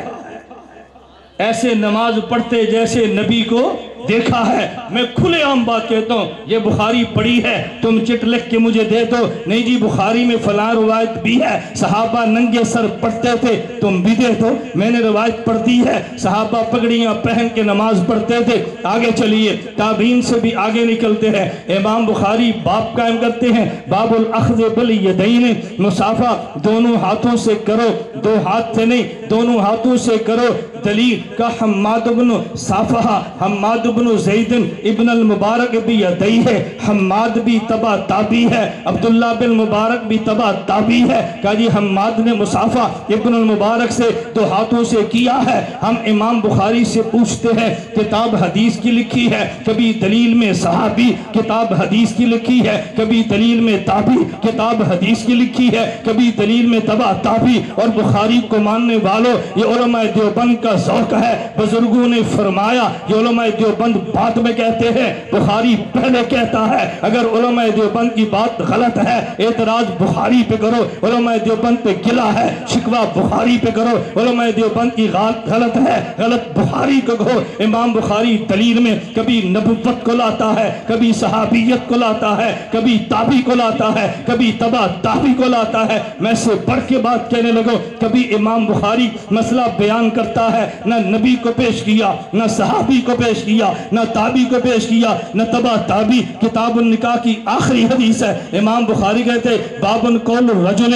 ایسے نماز پڑھتے جیسے نبی کو دیکھا ہے۔ میں کھلے عام بات کہتا ہوں، یہ بخاری پڑھی ہے، تم چٹ لکھ کے مجھے دے دو، نہیں جی بخاری میں فلاں روایت بھی ہے، صحابہ ننگے سر پڑھتے تھے، تم بھی دے دو، میں نے روایت پڑھ دی ہے، صحابہ پگڑیاں پہن کے نماز پڑھتے تھے۔ آگے چلیے، تابعین سے بھی آگے نکلتے ہیں۔ امام بخاری باب قائم کرتے ہیں، باب الاخذ بالیدین، مصافحہ دونوں ہاتھوں سے کرو، دو ہاتھ سے نہیں، دونوں ہاتھوں سے کرو۔ دلیل کا حماد بن صافحہ، حماد بن زید ابن المبارک بھی یدئی ہے، حماد بھی تبع تابعی ہے، عبداللہ بن مبارک بھی تبع تابعی ہے۔ کہا جی حماد نے مصافحہ ابن المبارک سے دو ہاتھوں سے کیا ہے۔ ہم امام بخاری سے پوچھتے ہیں، کتاب حدیث کی لکھی ہے، کبھی دلیل میں صحابی کتاب حدیث کی لکھی ہے، کبھی دلیل میں تابعی کتاب حدیث کی لکھی ہے، کبھی دلیل میں تبع تابعی۔ اور بخاری کو ماننے والوں، یہ علماء دیوبند کا ذوق ہے۔ بزرگوں نے فرمایا، یہ علماء دیوبند دیوبند بعد میں کہتے ہیں، بخاری پہلے کہتا ہے۔ اگر علماء دیوبند کی بات غلط ہے، اعتراض بخاری پہ کرو۔ علماء دیوبند پہ گلہ ہے، شکوہ بخاری پہ کرو۔ علماء دیوبند کی غلط ہے، غلط بخاری کو کہو۔ امام بخاری دلیل میں کبھی نبوت کو لاتا ہے، کبھی صحابیت کو لاتا ہے، کبھی تابعی کو لاتا ہے، کبھی تبع تابعی کو لاتا ہے۔ میں سے بڑھ کے بات کہنے لگو، کبھی امام بخاری مسئلہ بیان کرتا ہے، نہ نبی کو پیش کیا، نہ صحابی کو پیش کیا، نہ تابعی کو پیش کیا، نہ تبع تابعی۔ کتاب النکاح کی آخری حدیث ہے، امام بخاری کہتے باب قول الرجل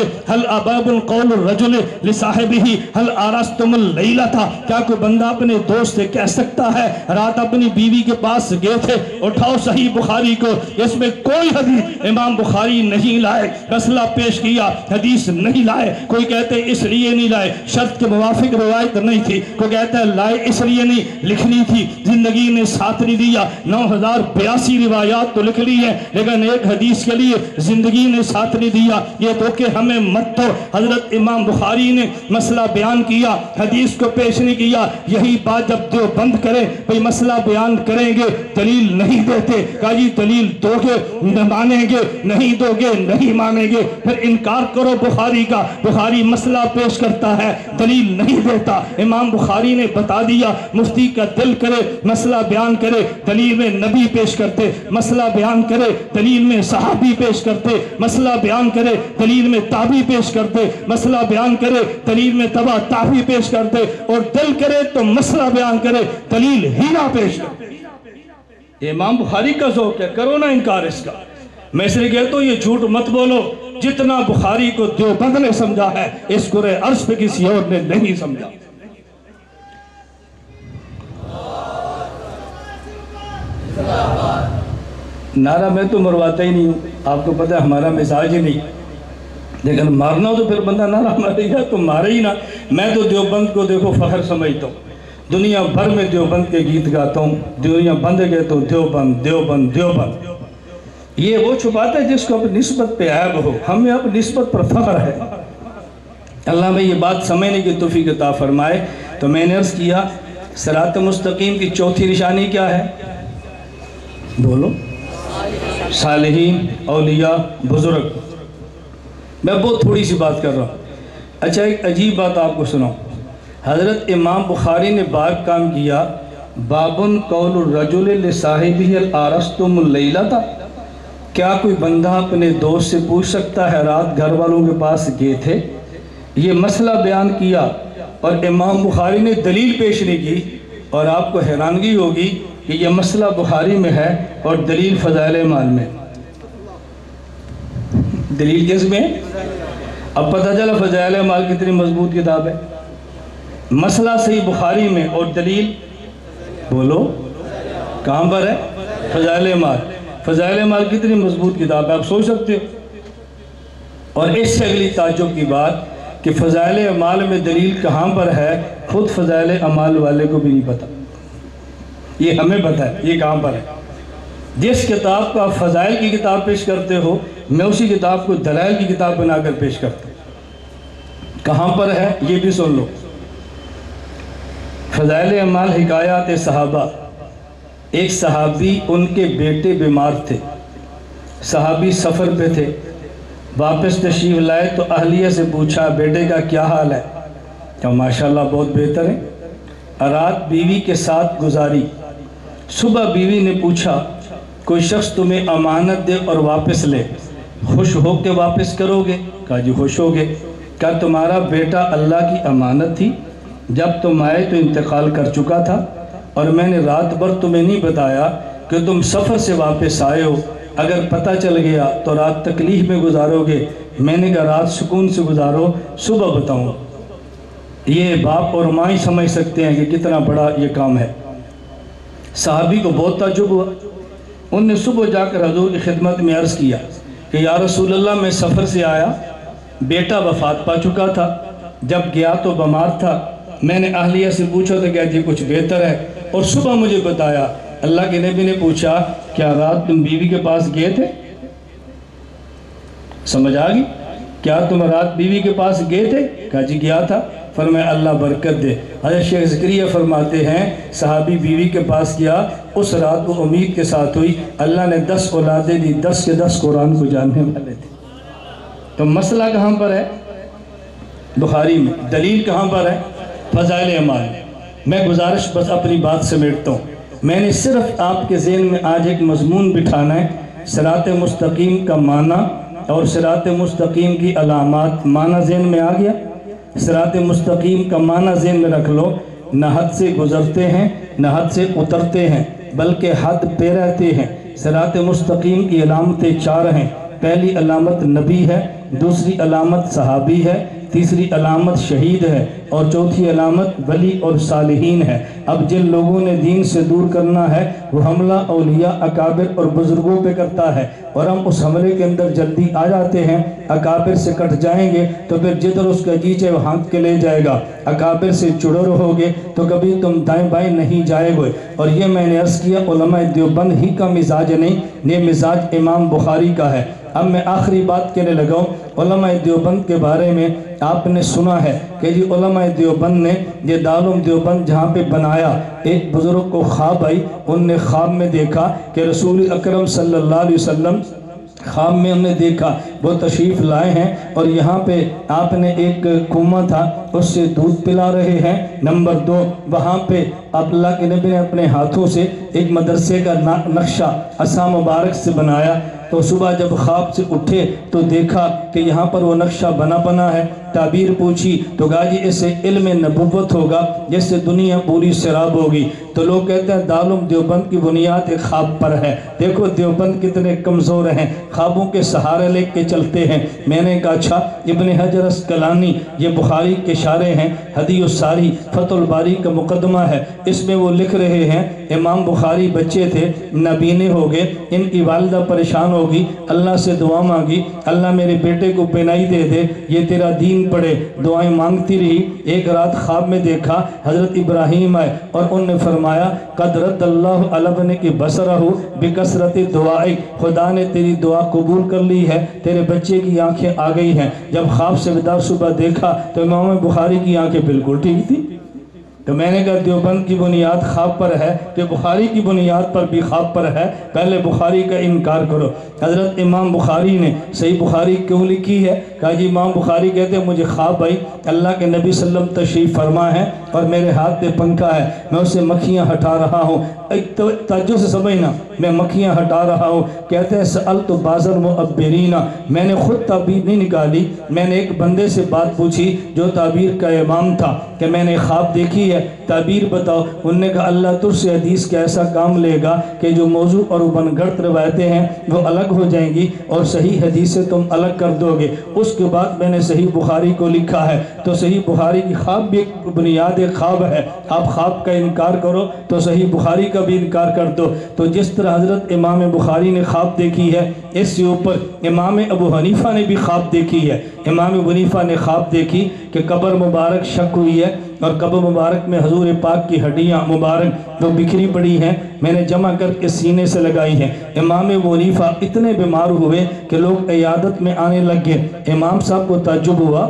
قول الرجل لصاحبہ هل آرستم اللیلۃ، کیا کوئی بندہ اپنے دوست سے کہہ سکتا ہے رات اپنی بیوی کے پاس گئے تھے؟ اٹھاؤ صحیح بخاری کو، اس میں کوئی حدیث امام بخاری نہیں لائے۔ مسئلہ پیش کیا، حدیث نہیں لائے۔ کوئی کہتے اس لیے نہیں لائے شرط کے موافق روایت نہیں تھی، کوئی کہتا ہے لائے اس لیے نہیں، لکھنی تھی، زندگی نے ساتھ نہیں دیا۔ 9082 روایات تو لکھ لی ہیں، لیکن ایک حدیث کے لیے زندگی نے ساتھ نہیں دیا، یہ تو کہ ہمیں مت تو۔ حضرت امام بخاری نے مسئلہ بیان کیا، حدیث کو پیش نہیں کیا۔ یہی بات جب دیوبند کرے بھئی مسئلہ بیان کریں گے دلیل نہیں دیتے، کہا جی دلیل دو گے مانیں گے، نہیں دو گے نہیں مانیں گے، پھر انکار کرو بخاری کا۔ بخاری مسئلہ پیش کرتا ہے، دلیل نہیں دیتا۔ امام بخاری نے بتا دیا، مفتی کا دل کرے مسئلہ بیان کرے، دلیل میں نبی پیش کرتے، مسئلہ بیان کرے دلیل میں صحابی پیش کرتے، مسئلہ بیان کرے دلیل میں تابعی پیش کرتے، مسئلہ بیان کرے دلیل میں تبع تابعی پیش کرتے، اور دل کرے تو مسئلہ بیان کرے دلیل ہی نہ پیش کرتے۔ یہ امام بخاری کا ذوق ہے، کرو نہ انکار اس کا۔ میں اس لیے کہتا ہوں یہ جھوٹ مت بولو، جتنا بخاری کو دیوبند نے سمجھا ہے اس کرے عرض پہ کسی اور نے نہیں سمجھا۔ نعرہ میں تو مرواتا ہی نہیں ہوں، آپ کو پتہ ہے ہمارا مزاج ہی نہیں، لیکن مارنا ہو تو پھر بندہ نعرہ مارے گا تو مارے ہی نہ۔ میں تو دیوبند کو دیکھو فخر سمجھتا ہوں، دنیا بھر میں دیوبند کے گیت گاتا ہوں، دنیا بند کہتا ہوں دیوبند دیوبند دیوبند۔ یہ وہ چھپاتا ہے جس کو اپنی نسبت پہ عیب ہو، ہمیں اپنی نسبت پر فخر ہے۔ اللہ میں یہ بات سمجھنے کی توفیق عطا فرمائے۔ تو میں نے عرض کیا صراط مستقیم کی چوتھی نشانی کیا ہے؟ بولو، صالحین، اولیاء، بزرگ۔ میں بہت تھوڑی سی بات کر رہا ہوں۔ اچھا ایک عجیب بات آپ کو سناؤں، حضرت امام بخاری نے باب کام کیا، بابن قول الرجل لصاحبہ هل آرستم اللیلۃ، کیا کوئی بندہ اپنے دوست سے پوچھ سکتا ہے رات گھر والوں کے پاس گئے تھے؟ یہ مسئلہ بیان کیا اور امام بخاری نے دلیل پیش نہیں کی، اور آپ کو حیرانگی ہوگی کہ یہ مسئلہ بخاری میں ہے اور دلیل فضائل اعمال میں۔ دلیل کس میں؟ اب پتہ چلا فضائل اعمال کتنی مضبوط کتاب ہے۔ مسئلہ صحیح بخاری میں اور دلیل بولو کہاں پر ہے؟ فضائل اعمال۔ فضائل اعمال کتنی مضبوط کتاب ہے آپ سوچ سکتے ہو۔ اور اس سے اگلی تعجب کی بات کہ فضائل اعمال میں دلیل کہاں پر ہے خود فضائل اعمال والے کو بھی نہیں پتہ، یہ ہمیں پتہ ہے یہ کہاں پر ہے۔ جس کتاب کو آپ فضائل کی کتاب پیش کرتے ہو میں اسی کتاب کو دلائل کی کتاب بنا کر پیش کرتا ہوں، کہاں پر ہے یہ بھی سن لو۔ فضائل اعمال حکایات صحابہ، ایک صحابی ان کے بیٹے بیمار تھے، صحابی سفر پہ تھے، واپس تشریف لائے تو اہلیہ سے پوچھا بیٹے کا کیا حال ہے؟ کہ ماشاءاللہ بہت بہتر ہے۔ رات بیوی کے ساتھ گزاری، صبح بیوی نے پوچھا کوئی شخص تمہیں امانت دے اور واپس لے، خوش ہو کے واپس کرو گے؟ کہا جی خوش ہو گے۔ کہا تمہارا بیٹا اللہ کی امانت تھی، جب تم آئے تو انتقال کر چکا تھا، اور میں نے رات بھر تمہیں نہیں بتایا کہ تم سفر سے واپس آئے ہو، اگر پتہ چل گیا تو رات تکلیف میں گزارو گے، میں نے کہا رات سکون سے گزارو صبح بتاؤں۔ یہ باپ اور ماں ہی سمجھ سکتے ہیں کہ کتنا بڑا یہ کام ہے۔ صحابی کو بہت تعجب ہوا، ان نے صبح جا کر حضور کی خدمت میں عرض کیا کہ یا رسول اللہ میں سفر سے آیا، بیٹا وفات پا چکا تھا، جب گیا تو بیمار تھا، میں نے اہلیہ سے پوچھا تو کہا جی کچھ بہتر ہے، اور صبح مجھے بتایا۔ اللہ کے نبی نے پوچھا کیا رات تم بیوی کے پاس گئے تھے؟ سمجھ آ گئی؟ کیا تم رات بیوی کے پاس گئے تھے؟ کہا جی گیا تھا۔ فرمایا اللہ برکت دے۔ حضرت شیخ زکریا فرماتے ہیں صحابی بیوی کے پاس گیا، اس رات وہ امید کے ساتھ ہوئی، اللہ نے 10 اولادیں دی، 10 کے 10 قرآن کو جاننے والے تھے۔ تو مسئلہ کہاں پر ہے؟ بخاری میں۔ دلیل کہاں پر ہے؟ فضائل اعمال۔ میں گزارش بس اپنی بات سمیٹتا ہوں، میں نے صرف آپ کے ذہن میں آج ایک مضمون بٹھانا ہے، صراط مستقیم کا معنی اور صراط مستقیم کی علامات۔ معنی ذہن میں آ گیا؟ صراط مستقیم کا معنی ذہن میں رکھ لو، نہ حد سے گزرتے ہیں نہ حد سے اترتے ہیں بلکہ حد پہ رہتے ہیں۔ صراط مستقیم کی علامتیں 4 ہیں۔ پہلی علامت نبی ہے، دوسری علامت صحابی ہے، تیسری علامت شہید ہے اور چوتھی علامت ولی اور صالحین ہے۔ اب جن لوگوں نے دین سے دور کرنا ہے وہ حملہ اولیاء اکابر اور بزرگوں پہ کرتا ہے، اور ہم اس حملے کے اندر جلدی آ جاتے ہیں۔ اکابر سے کٹ جائیں گے تو پھر جدھر اس کا جی چاہے وہ ہانک کے لے جائے گا، اکابر سے جڑو رہو گے تو کبھی تم دائیں بائیں نہیں جائے گے۔ اور یہ میں نے عرض کیا علماء دیوبند ہی کا مزاج نہیں، یہ مزاج امام بخاری کا ہے۔ اب میں آخری بات کہنے لگا ہوں، علماء دیوبند کے بارے میں آپ نے سنا ہے کہ جی علماء دیوبند نے یہ دارالعلوم دیوبند جہاں پہ بنایا، ایک بزرگ کو خواب آئی، ان نے خواب میں دیکھا کہ رسول اکرم صلی اللہ علیہ وسلم خواب میں ہم نے دیکھا وہ تشریف لائے ہیں اور یہاں پہ آپ نے ایک کنواں تھا اس سے دودھ پلا رہے ہیں۔ نمبر 2، وہاں پہ اللہ کے نبی نے اپنے ہاتھوں سے ایک مدرسے کا نقشہ عصا مبارک سے بنایا، تو صبح جب خواب سے اٹھے تو دیکھا کہ یہاں پر وہ نقشہ بنا ہے۔ تعبیر پوچھی تو کہا جی اس سے علم نبوت ہوگا جس سے دنیا پوری سراب ہوگی۔ تو لوگ کہتے ہیں دارالعلوم دیوبند کی بنیاد ایک خواب پر ہے۔ دیکھو دیوبند کتنے کمزور ہیں، خوابوں کے سہارے لے کے چلتے ہیں۔ میں نے کہا اچھا، ابن حجر اسقلانی یہ بخاری کے شارح ہیں، ہدی الساری فتح الباری کا مقدمہ ہے، اس میں وہ لکھ رہے ہیں امام بخاری بچے تھے، نابینے ہو گئے، ان کی والدہ پریشان ہوگی، اللہ سے دعا مانگی، اللہ میرے بیٹے کو بینائی دے دے، یہ تیرا دین پڑے، دعائیں مانگتی رہی۔ ایک رات خواب میں دیکھا حضرت ابراہیم آئے اور ان نے فرمایا قد رد اللہ علی ابنک بصرہ بکثرت دعائک، خدا نے تیری دعا قبول کر لی ہے، تیرے بچے کی آنکھیں آ گئی ہیں۔ جب خواب سے بیدار صبح دیکھا تو امام بخاری کی آنکھیں بالکل ٹھیک تھی۔ تو میں نے کہا دیوبند کی بنیاد خواب پر ہے کہ بخاری کی بنیاد پر بھی خواب پر ہے، پہلے بخاری کا انکار کرو۔ حضرت امام بخاری نے صحیح بخاری کیوں لکھی ہے؟ کہا جی امام بخاری کہتے ہیں مجھے خواب آئی، اللہ کے نبی صلی اللہ علیہ وسلم تشریف فرما ہے اور میرے ہاتھ پہ پنکھا ہے، میں اسے مکھیاں ہٹا رہا ہوں۔ ایک توجہ سے سمجھنا، میں مکھیاں ہٹا رہا ہوں۔ کہتے ہیں سألت بعض المعبرین، میں نے خود تعبیر نہیں نکالی، میں نے ایک بندے سے بات پوچھی جو تعبیر کا امام تھا کہ میں نے خواب دیکھی ہے، تعبیر بتاؤ۔ انہوں نے کہا اللہ تجھ سے حدیث کا ایسا کام لے گا کہ جو موضوع اور بن گھڑت روایتیں ہیں وہ الگ ہو جائیں گی اور صحیح حدیث سے تم الگ کر دو گے۔ اس کے بعد میں نے صحیح بخاری کو لکھا ہے۔ تو صحیح بخاری کی خواب بھی ایک بنیاد خواب ہے، آپ خواب کا انکار کرو تو صحیح بخاری کا بھی انکار کر دو۔ تو جس طرح حضرت امام بخاری نے خواب دیکھی ہے، اس سے اوپر امام ابو حنیفہ نے بھی خواب دیکھی ہے۔ امام ابو حنیفہ نے خواب دیکھی کہ قبر مبارک شق ہوئی ہے اور قبر مبارک میں حضور پاک کی ہڈیاں مبارک وہ بکھری پڑی ہیں، میں نے جمع کر کے سینے سے لگائی ہیں۔ امام ابو حنیفہ اتنے بیمار ہوئے کہ لوگ عیادت میں آنے لگ گئے۔ امام صاحب کو تعجب ہوا،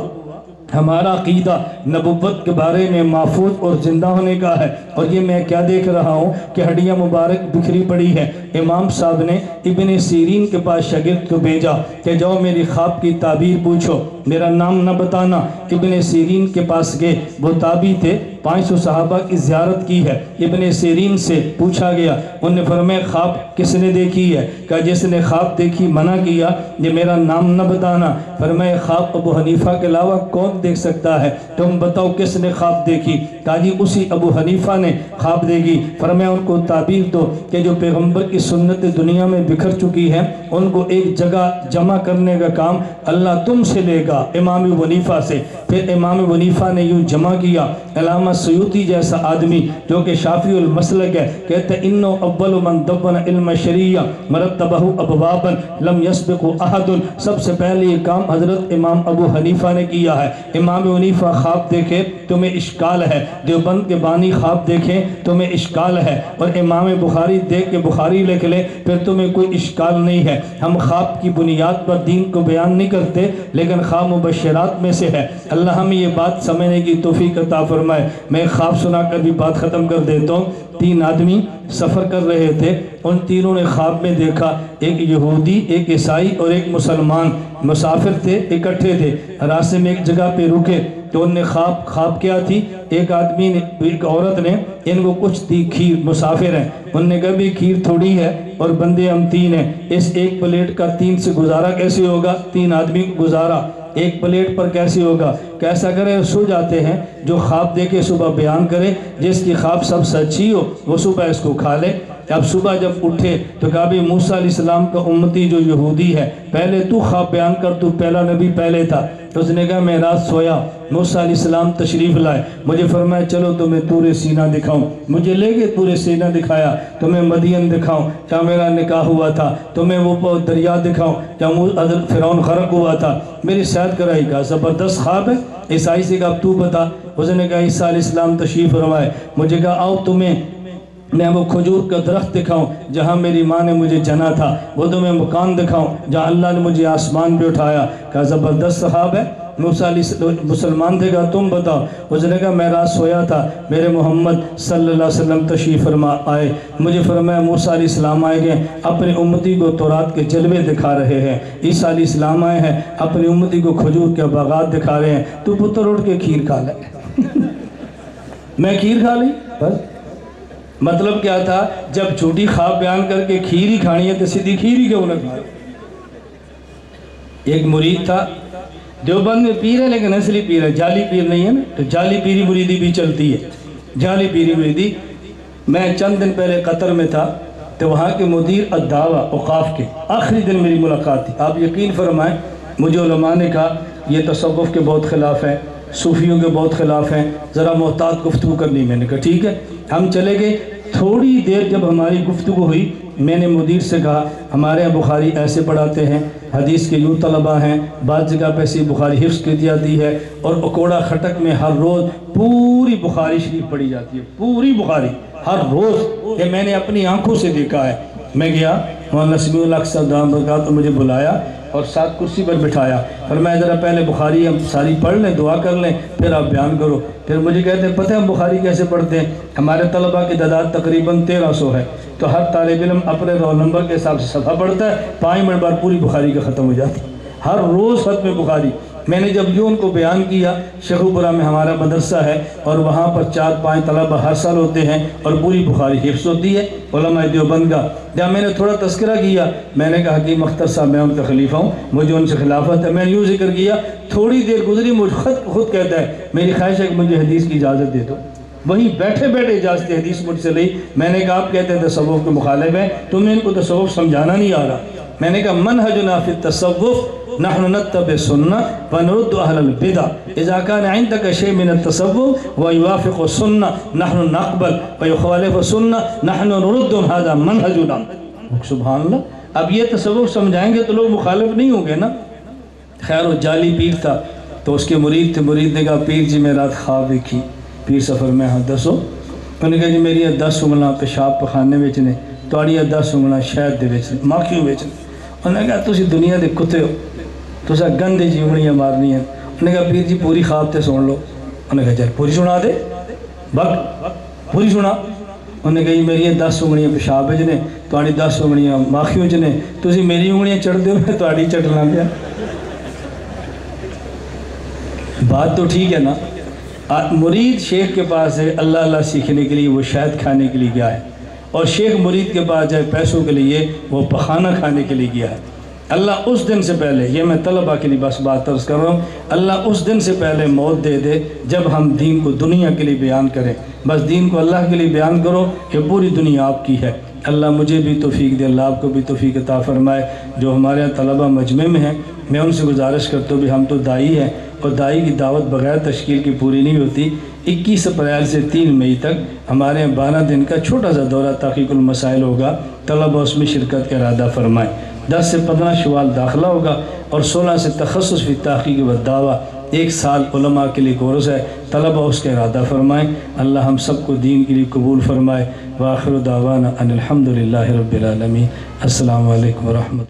ہمارا عقیدہ نبوت کے بارے میں محفوظ اور زندہ ہونے کا ہے اور یہ میں کیا دیکھ رہا ہوں کہ ہڈیاں مبارک بکھری پڑی ہے۔ امام صاحب نے ابن سیرین کے پاس شاگرد کو بھیجا کہ جاؤ میری خواب کی تعبیر پوچھو، میرا نام نہ بتانا۔ ابن سیرین کے پاس گئے، وہ تابعی تھے، 500 صحابہ کی زیارت کی ہے۔ ابن سیرین سے پوچھا گیا، انہوں نے فرمایا خواب کس نے دیکھی ہے؟ کہا جس نے خواب دیکھی منع کیا یہ میرا نام نہ بتانا۔ فرمایا خواب ابو حنیفہ کے علاوہ کون دیکھ سکتا ہے؟ تم بتاؤ کس نے خواب دیکھی؟ کہا جی اسی ابو حنیفہ نے خواب دیکھی۔ فرمایا ان کو تعبیر دو کہ جو پیغمبر کی سنت دنیا میں بکھر چکی ہے ان کو ایک جگہ جمع کرنے کا کام اللہ تم سے لے گا، امام ابو حنیفہ سے۔ پھر امام ابو حنیفہ نے یوں جمع کیا۔ علامہ سیوطی جیسا آدمی جو کہ شافعی المسلک ہے کہتے ہیں انو اول من دون علم شریعہ مرتبہ ابوابا لم یسبق احد، سب سے پہلے یہ کام حضرت امام ابو حنیفہ نے کیا ہے۔ امام ابو حنیفہ خواب دیکھے تمہیں اشکال ہے، دیوبند کے بانی خواب دیکھیں تمہیں اشکال ہے، اور امام بخاری دیکھ کے بخاری لکھ لے پھر تمہیں کوئی اشکال نہیں ہے۔ ہم خواب کی بنیاد پر دین کو بیان نہیں کرتے، لیکن خواب مبشرات میں سے ہے۔ اللہ ہمیں یہ بات سمجھنے کی توفیق عطا فرمائے۔ میں خواب سنا کر بھی بات ختم کر دیتا ہوں۔ 3 آدمی سفر کر رہے تھے، ان تینوں نے خواب میں دیکھا، ایک یہودی، ایک عیسائی اور ایک مسلمان مسافر تھے، اکٹھے تھے، راستے میں ایک جگہ پہ رکے تو ان نے خواب کیا تھی، ایک آدمی نے، ایک عورت نے ان کو کچھ دی کھیر، مسافر ہیں، ان نے کہا بھی کھیر تھوڑی ہے اور بندے ہم 3 ہیں، اس ایک پلیٹ کا 3 سے گزارا کیسے ہوگا؟ 3 آدمی کو گزارا ایک پلیٹ پر کیسے ہوگا؟ کیسا کرے؟ سو جاتے ہیں، جو خواب دیکھے صبح بیان کرے، جس کی خواب سب سچی ہو وہ صبح اس کو کھا لے۔ اب صبح جب اٹھے تو کہا بھی موسیٰ علیہ السلام کا امتی جو یہودی ہے، پہلے تو خواب بیان کر، تو پہلا نبی پہلے تھا۔ تو اس نے کہا میں رات سویا، موسیٰ علیہ السلام تشریف لائے، مجھے فرمایا چلو تمہیں طور سینہ دکھاؤں، مجھے لے گئے طور سینہ دکھایا، تمہیں مدین دکھاؤں جہاں میرا نکاح ہوا تھا، تمہیں وہ دریا دکھاؤں جہاں حضرت فرعون غرق ہوا تھا، میری سیر کرائی۔ کہا زبردست خواب ہے۔ عیسائی سے کہا اب تو بتا۔ اس نے کہا عیسیٰ علیہ السلام تشریف فرمائے، مجھے کہا آؤ تمہیں میں وہ کھجور کا درخت دکھاؤں جہاں میری ماں نے مجھے جنا تھا، وہ تمہیں مکان دکھاؤں جہاں اللہ نے مجھے آسمان پہ اٹھایا۔ کہا زبردست خواب ہے۔ موسیٰ علیہ مسلمان تھے، کہا تم بتاؤ۔ اس نے کہا میں رات سویا تھا، میرے محمد صلی اللہ علیہ وسلم تشریف فرما آئے، مجھے فرمایا موسیٰ علیہ السلام آئے گئے، اپنی امتی کو تورات کے جلوے دکھا رہے ہیں، عیسیٰ علیہ السلام آئے ہیں، اپنی امتی کو کھجور کے باغات دکھا رہے ہیں، تو پتر اٹھ کے کھیر کھا لے۔ میں کھیر کھا لی بس۔ مطلب کیا تھا؟ جب جھوٹی خواب بیان کر کے کھیر ہی کھانی ہے تو سیدھی کھیر ہی کیوں نہ کھائے۔ ایک مرید تھا، دیوبند میں پیر ہے لیکن اصلی پیر ہے، جعلی پیر نہیں ہے نا، تو جعلی پیری مریدی بھی چلتی ہے، جعلی پیری مریدی۔ میں چند دن پہلے قطر میں تھا تو وہاں کے مدیر الدعوہ اوقاف کے آخری دن میری ملاقات تھی۔ آپ یقین فرمائیں مجھے علماء نے کہا یہ تصوف کے بہت خلاف ہیں، صوفیوں کے بہت خلاف ہیں، ذرا محتاط گفتگو کرنی۔ میں نے کہا ٹھیک ہے، ہم چلے گئے۔ تھوڑی دیر جب ہماری گفتگو ہوئی میں نے مدیر سے کہا ہمارے یہاں بخاری ایسے پڑھاتے ہیں، حدیث کے یوں طلبہ ہیں، بعض جگہ پہ ایسی بخاری حفظ کی جاتی ہے، اور اکوڑا خٹک میں ہر روز پوری بخاری شریف پڑھی جاتی ہے، پوری بخاری ہر روز۔ یہ میں نے اپنی آنکھوں سے دیکھا ہے۔ میں گیا، مولانا سمیع اللہ صاحب دامت برکاتہ مجھے بلایا اور ساتھ کرسی پر بٹھایا، فرمایا ذرا پہلے بخاری ہم ساری پڑھ لیں، دعا کر لیں، پھر آپ بیان کرو۔ پھر مجھے کہتے ہیں پتہ ہے ہم بخاری کیسے پڑھتے ہیں؟ ہمارے طلبہ کی تعداد تقریباً 1300 ہے، تو ہر طالب علم اپنے رول نمبر کے حساب سے صفحہ پڑھتا ہے، 5 منٹ بعد پوری بخاری کا ختم ہو جاتی ہے، ہر روز ختم بخاری۔ میں نے جب یوں ان کو بیان کیا، شیخوپورہ میں ہمارا مدرسہ ہے اور وہاں پر 4-5 طلبہ ہر سال ہوتے ہیں اور پوری بخاری حفظ ہوتی ہے علماء دیوبند کا۔ جب میں نے تھوڑا تذکرہ کیا، میں نے کہا کہ مختار صاحب میں ان کا خلیفہ ہوں، مجھے ان سے خلافت ہے، میں نے یوں ذکر کیا، تھوڑی دیر گزری، مجھے خود کہتا ہے میری خواہش ہے کہ مجھے حدیث کی اجازت دے دو۔ وہیں بیٹھے بیٹھے اجازت حدیث مجھ سے لی۔ میں نے کہا آپ کہتے ہیں تصوف کے مخالف ہیں، تمہیں ان کو تصوف سمجھانا نہیں آ رہا۔ میں نے کہا منہجنا فی التصوف نحن نتبع سنہ ونرد اہل البدع اذا كان عندك شيء من التصوف ويوافق السنہ نحن نقبل ويخالف السنہ نحن نرد، هذا منہجنا۔ سبحان اللہ، اب یہ تصوف سمجھائیں گے تو لوگ مخالف نہیں ہوں گے نا۔ خیر وہ جعلی پیر تھا تو اس کے مرید تھے، مرید نے کہا پیر جی میں رات خواب دیکھی۔ پیر سفر میں ہاں دسو؟ انہوں نے کہا جی میری 10 انگلاں پیشاب پخانے وچ نے، تہاڈی 10 انگلاں شہد دے وچ ماکھیوں وچ۔ انہوں نے کہا تسی دنیا دے کتے ہو، تسا گندے جی انگلیاں مارنی ہیں۔ انہوں نے کہا پیر جی پوری خواب تے سن لو۔ انہوں نے کہا چل پوری سنا دے، بک پوری سنا۔ انہوں نے کہا جی میری 10 انگلیاں پیشاب وچ نے، تہاڈی 10 انگلیاں ماکھیوں وچ نے، تسی میری انگلیاں چڑھ دیو میں تہاڈی چٹنا پیا۔ بات تو ٹھیک ہے نا۔ مرید شیخ کے پاس ہے اللہ اللہ سیکھنے کے لیے، وہ شہد کھانے کے لیے گیا ہے، اور شیخ مرید کے پاس جائے پیسوں کے لیے، وہ پخانہ کھانے کے لیے گیا ہے۔ اللہ اس دن سے پہلے، یہ میں طلبہ کے لیے بس بات عرض کر رہا ہوں، اللہ اس دن سے پہلے موت دے دے جب ہم دین کو دنیا کے لیے بیان کریں۔ بس دین کو اللہ کے لیے بیان کرو کہ پوری دنیا آپ کی ہے۔ اللہ مجھے بھی توفیق دے، اللہ آپ کو بھی توفیق عطا فرمائے۔ جو ہمارے یہاں طلبہ مجمع میں ہیں، میں ان سے گزارش کرتا ہوں بھی ہم تو دائی ہیں، اور دائی کی دعوت بغیر تشکیل کی پوری نہیں ہوتی۔ 21 اپریل سے 3 مئی تک ہمارے یہاں 12 دن کا چھوٹا سا دورہ تحقیق المسائل ہوگا، طلبہ اس میں شرکت کا ارادہ فرمائیں۔ 10 سے 15 شوال داخلہ ہوگا اور 16 سے تخصص فی تحقیق و دعویٰ ایک سال علماء کے لیے کورس ہے، طلبہ اس کا ارادہ فرمائیں، اللہ ہم سب کو دین کے لیے قبول فرمائے۔ وآخر دعوانا ان الحمدللہ رب العالمین۔ السلام علیکم ورحمۃ اللہ۔